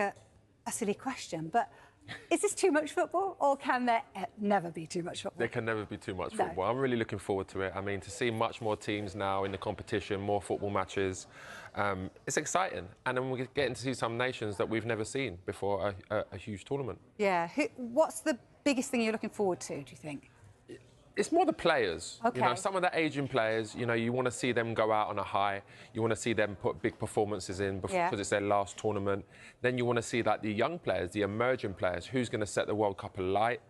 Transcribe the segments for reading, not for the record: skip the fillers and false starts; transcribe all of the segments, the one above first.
a silly question, but is this too much football, or can there never be too much football? There can never be too much football. I'm really looking forward to it. I mean, to see much more teams now in the competition, more football matches, it's exciting. And then we're getting to see some nations that we've never seen before a huge tournament. Yeah. What's the biggest thing you're looking forward to, do you think? It's more the players. Okay. You know, some of the Asian players, you know, you want to see them go out on a high. You want to see them put big performances in because it's their last tournament. Then you want to see, like, the young players, the emerging players. Who's going to set the World Cup alight?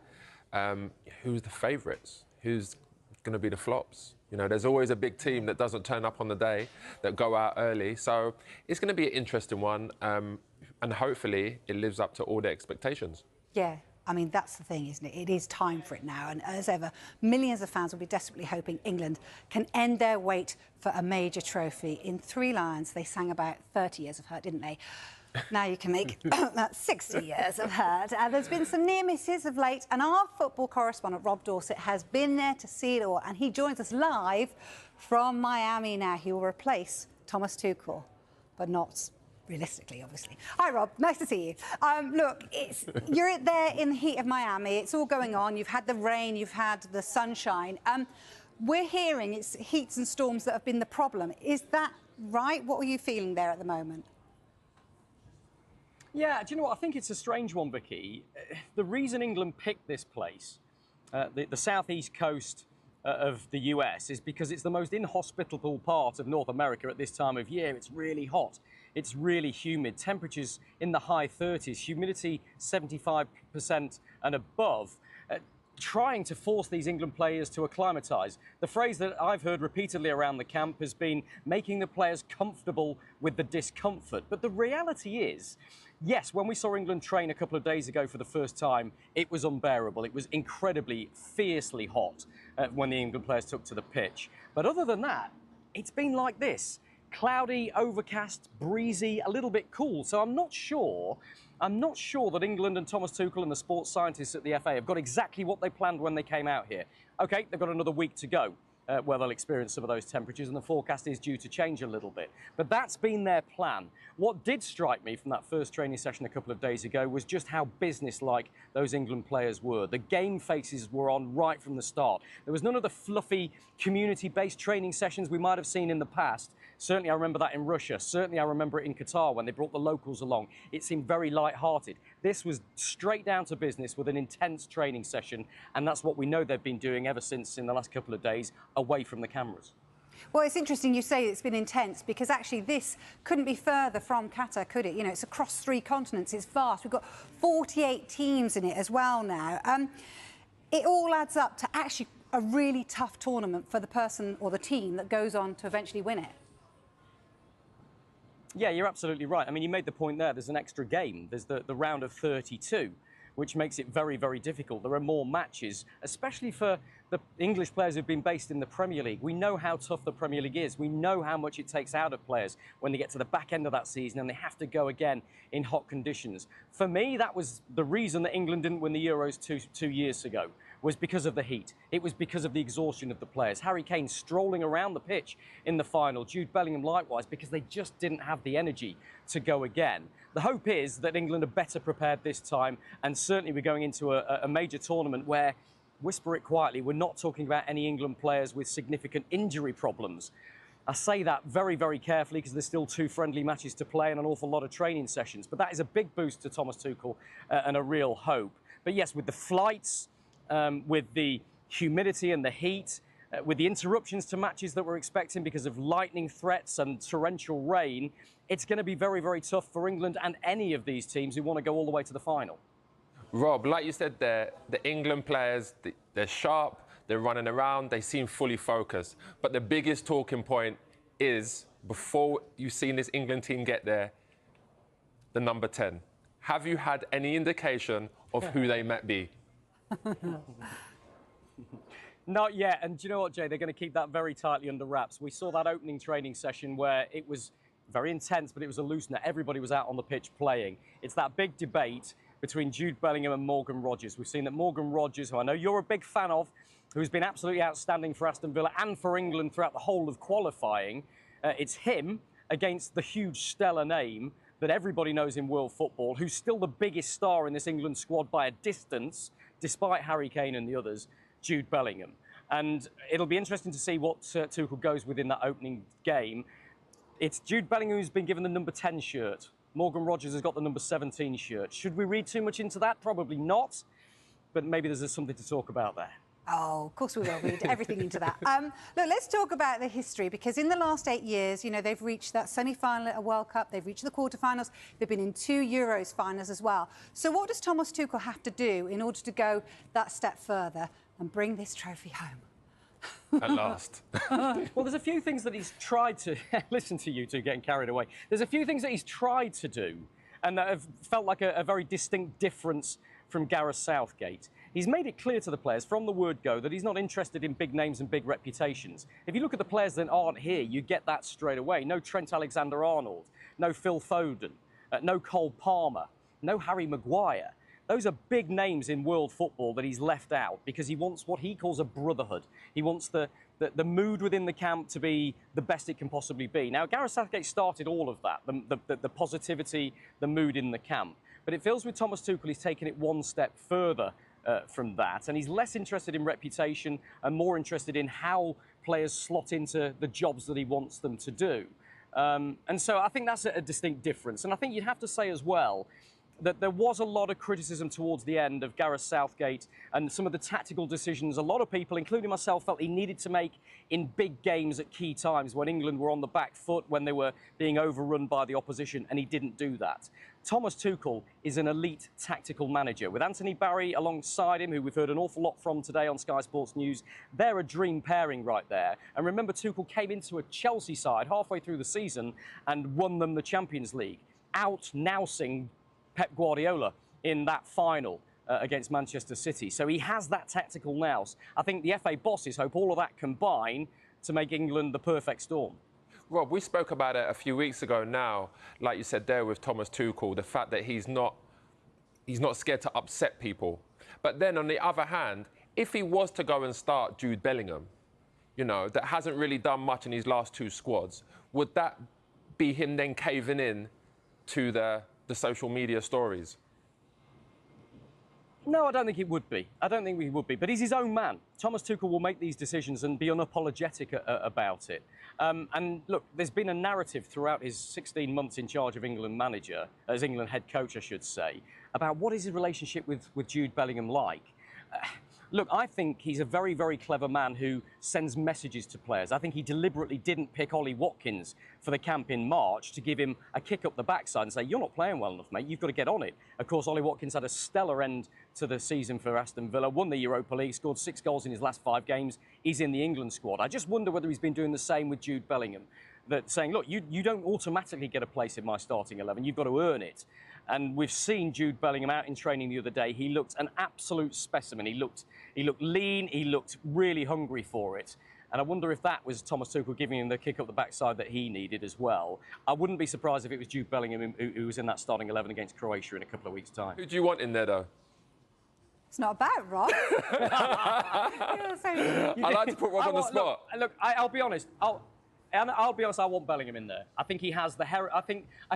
Who's the favourites? Who's going to be the flops? You know, there's always a big team that doesn't turn up on the day, that go out early. So it's going to be an interesting one. And hopefully it lives up to all the expectations. Yeah. I mean, that's the thing, isn't it? It is time for it now. And as ever, millions of fans will be desperately hoping England can end their wait for a major trophy. In 3 lines, they sang about 30 years of hurt, didn't they? Now you can make that 60 years of hurt. There's been some near misses of late, and our football correspondent, Rob Dorsett, has been there to see it all. And he joins us live from Miami now. He will replace Thomas Tuchel, but not realistically, obviously. Hi, Rob. Nice to see you. Look, you're there in the heat of Miami. It's all going on. You've had the rain. You've had the sunshine. We're hearing it's heats and storms that have been the problem. Is that right? What are you feeling there at the moment? Yeah, do you know what? I think it's a strange one, Vicky. The reason England picked this place, the southeast coast of the US, is because it's the most inhospitable part of North America at this time of year. It's really hot. It's really humid. Temperatures in the high 30s, humidity 75% and above. Trying to force these England players to acclimatise. The phrase that I've heard repeatedly around the camp has been making the players comfortable with the discomfort. But the reality is, yes, when we saw England train a couple of days ago for the first time, it was unbearable. It was incredibly, fiercely hot when the England players took to the pitch. But other than that, it's been like this. Cloudy, overcast, breezy, a little bit cool. So I'm not sure that England and Thomas Tuchel and the sports scientists at the FA have got exactly what they planned when they came out here. OK, they've got another week to go where they'll experience some of those temperatures, and the forecast is due to change a little bit. But that's been their plan. What did strike me from that first training session a couple of days ago was just how businesslike those England players were. The game faces were on right from the start. There was none of the fluffy, community-based training sessions we might have seen in the past. Certainly I remember that in Russia. Certainly I remember it in Qatar when they brought the locals along. It seemed very light-hearted. This was straight down to business with an intense training session, and that's what we know they've been doing ever since in the last couple of days, away from the cameras. Well, it's interesting you say it's been intense, because actually this couldn't be further from Qatar, could it? You know, it's across 3 continents, it's vast. We've got 48 teams in it as well now. It all adds up to actually a really tough tournament for the person or the team that goes on to eventually win it. Yeah, you're absolutely right. I mean, you made the point there. There's an extra game. There's the round of 32, which makes it very, very difficult. There are more matches, especially for the English players who've been based in the Premier League. We know how tough the Premier League is. We know how much it takes out of players when they get to the back end of that season and they have to go again in hot conditions. For me, that was the reason that England didn't win the Euros two years ago, was because of the heat. It was because of the exhaustion of the players. Harry Kane strolling around the pitch in the final, Jude Bellingham likewise, because they just didn't have the energy to go again. The hope is that England are better prepared this time, and certainly we're going into a major tournament where, whisper it quietly, we're not talking about any England players with significant injury problems. I say that very, very carefully because there's still 2 friendly matches to play and an awful lot of training sessions. But that is a big boost to Thomas Tuchel and a real hope. But yes, with the flights, with the humidity and the heat, with the interruptions to matches that we're expecting because of lightning threats and torrential rain, it's going to be very, very tough for England and any of these teams who want to go all the way to the final. Rob, like you said there, the England players, they're sharp, they're running around, they seem fully focused. But the biggest talking point is, before you've seen this England team get there, the number 10. Have you had any indication of who they might be? Not yet. And do you know what, Jay? They're going to keep that very tightly under wraps. We saw that opening training session where it was very intense, but it was a loosener. Everybody was out on the pitch playing. It's that big debate between Jude Bellingham and Morgan Rogers. We've seen that Morgan Rogers, who I know you're a big fan of, who's been absolutely outstanding for Aston Villa and for England throughout the whole of qualifying, it's him against the huge stellar name that everybody knows in world football, who's still the biggest star in this England squad by a distance, despite Harry Kane and the others, Jude Bellingham. And it'll be interesting to see what Tuchel goes with in that opening game. It's Jude Bellingham who's been given the number 10 shirt. Morgan Rogers has got the number 17 shirt. Should we read too much into that? Probably not. But maybe there's something to talk about there. Oh, of course we will read everything into that. Look, let's talk about the history, because in the last 8 years, you know, they've reached that semi-final at a World Cup, they've reached the quarterfinals, they've been in 2 Euros finals as well. So what does Thomas Tuchel have to do in order to go that step further and bring this trophy home? At last. Well, there's a few things that he's tried to... Listen to you two getting carried away. There's a few things that he's tried to do and that have felt like a very distinct difference from Gareth Southgate. He's made it clear to the players from the word go that he's not interested in big names and big reputations. If you look at the players that aren't here, you get that straight away. No Trent Alexander-Arnold, no Phil Foden, no Cole Palmer, no Harry Maguire. Those are big names in world football that he's left out because he wants what he calls a brotherhood. He wants the mood within the camp to be the best it can possibly be. Now, Gareth Southgate started all of that, the positivity, the mood in the camp. But it feels with Thomas Tuchel, he's taken it one step further from that, and he's less interested in reputation and more interested in how players slot into the jobs that he wants them to do. And so I think that's a distinct difference. And I think you'd have to say as well that there was a lot of criticism towards the end of Gareth Southgate and some of the tactical decisions a lot of people, including myself, felt he needed to make in big games at key times when England were on the back foot, when they were being overrun by the opposition, and he didn't do that. Thomas Tuchel is an elite tactical manager. With Anthony Barry alongside him, who we've heard an awful lot from today on Sky Sports News, they're a dream pairing right there. And remember, Tuchel came into a Chelsea side halfway through the season and won them the Champions League, out-nousing Pep Guardiola in that final against Manchester City. So he has that tactical nous. I think the FA bosses hope all of that combine to make England the perfect storm. Rob, we spoke about it a few weeks ago now, like you said there with Thomas Tuchel, the fact that he's not scared to upset people. But then on the other hand, if he was to go and start Jude Bellingham, you know, that hasn't really done much in his last 2 squads, would that be him then caving in to the social media stories? No, I don't think it would be. I don't think he would be. But he's his own man. Thomas Tuchel will make these decisions and be unapologetic about it. And look, there's been a narrative throughout his 16 months in charge of England manager, as England head coach, I should say, about what is his relationship with Jude Bellingham like. Look, I think he's a very, very clever man who sends messages to players. I think he deliberately didn't pick Ollie Watkins for the camp in March to give him a kick up the backside and say, you're not playing well enough, mate, you've got to get on it. Of course, Ollie Watkins had a stellar end to the season for Aston Villa, won the Europa League, scored 6 goals in his last 5 games. He's in the England squad. I just wonder whether he's been doing the same with Jude Bellingham, that saying, look, you don't automatically get a place in my starting 11, you've got to earn it. And we've seen Jude Bellingham out in training the other day. He looked an absolute specimen. He looked lean. He looked really hungry for it. And I wonder if that was Thomas Tuchel giving him the kick up the backside that he needed as well. I wouldn't be surprised if it was Jude Bellingham who was in that starting 11 against Croatia in a couple of weeks' time. Who do you want in there, though? It's not about Rob. I like to put Rob on the spot. Look, I'll be honest. I'll be honest. I want Bellingham in there. I think he has the I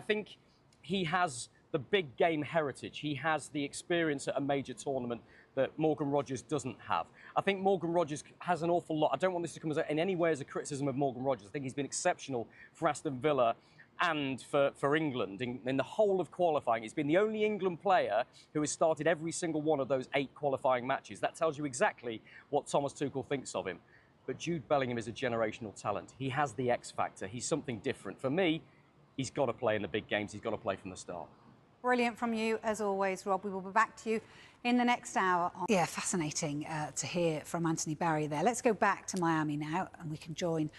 think he has the big game heritage. He has the experience at a major tournament that Morgan Rogers doesn't have. I think Morgan Rogers has an awful lot. I don't want this to come in any way as a criticism of Morgan Rogers. I think he's been exceptional for Aston Villa and for England in the whole of qualifying. He's been the only England player who has started every single one of those 8 qualifying matches. That tells you exactly what Thomas Tuchel thinks of him. But Jude Bellingham is a generational talent. He has the X factor. He's something different. For me, he's got to play in the big games. He's got to play from the start. Brilliant from you, as always, Rob. We will be back to you in the next hour. Yeah, fascinating to hear from Anthony Barry there. Let's go back to Miami now, and we can join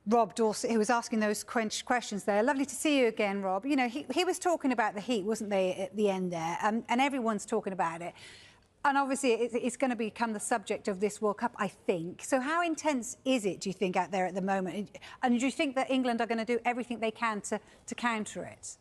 Rob Dorsett, who was asking those questions there. Lovely to see you again, Rob. You know, he was talking about the heat, wasn't they, at the end there? And everyone's talking about it. And obviously, it's going to become the subject of this World Cup, I think. So how intense is it, do you think, out there at the moment? And do you think that England are going to do everything they can to counter it?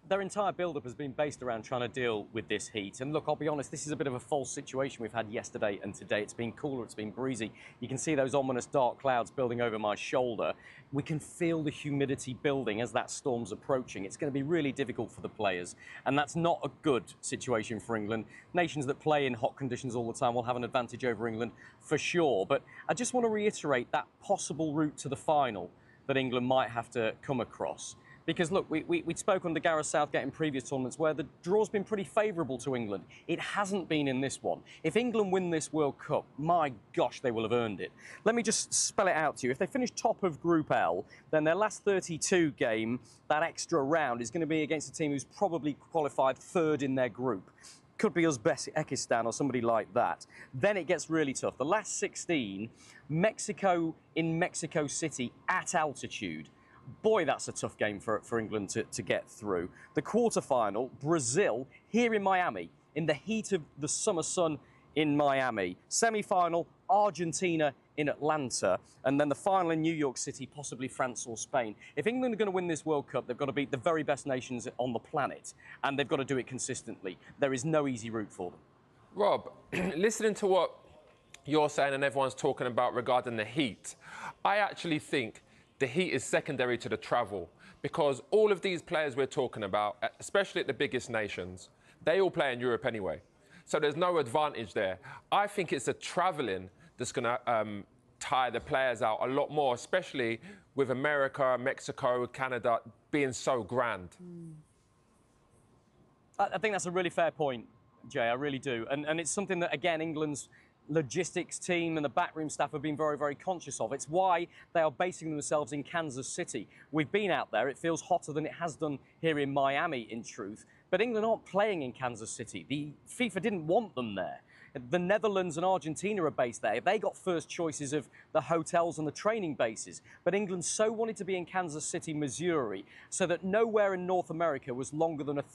their entire build-up has been based around trying to deal with this heat. And look, I'll be honest, this is a bit of a false situation we've had yesterday and today. It's been cooler, it's been breezy. You can see those ominous dark clouds building over my shoulder. We can feel the humidity building as that storm's approaching. It's going to be really difficult for the players, and that's not a good situation for England. Nations that play in hot conditions all the time will have an advantage over England for sure. But I just want to reiterate that possible route to the final that England might have to come across. Because, look, we spoke under Gareth Southgate in previous tournaments where the draw's been pretty favourable to England. It hasn't been in this one. If England win this World Cup, my gosh, they will have earned it. Let me just spell it out to you. If they finish top of Group L, then their last 32 game, that extra round, is going to be against a team who's probably qualified third in their group. Could be Uzbekistan or somebody like that. Then it gets really tough. The last 16, Mexico in Mexico City at altitude. Boy, that's a tough game for England to get through. The quarter-final, Brazil, here in Miami, in the heat of the summer sun in Miami. Semi-final, Argentina in Atlanta. And then the final in New York City, possibly France or Spain. If England are going to win this World Cup, they've got to beat the very best nations on the planet. And they've got to do it consistently. There is no easy route for them. Rob, listening to what you're saying and everyone's talking about regarding the heat, I actually think the heat is secondary to the travel, because all of these players we're talking about, especially at the biggest nations, they all play in Europe anyway. So there's no advantage there. I think it's the travelling that's going to tire the players out a lot more, especially with America, Mexico, Canada being so grand. I think that's a really fair point, Jay, I really do. And it's something that, again, England's logistics team and the backroom staff have been very, very conscious of. It's why they are basing themselves in Kansas City. We've been out there. It feels hotter than it has done here in Miami, in truth. But England aren't playing in Kansas City. The FIFA didn't want them there. The Netherlands and Argentina are based there. They got first choices of the hotels and the training bases. But England so wanted to be in Kansas City, Missouri, so that nowhere in North America was longer than a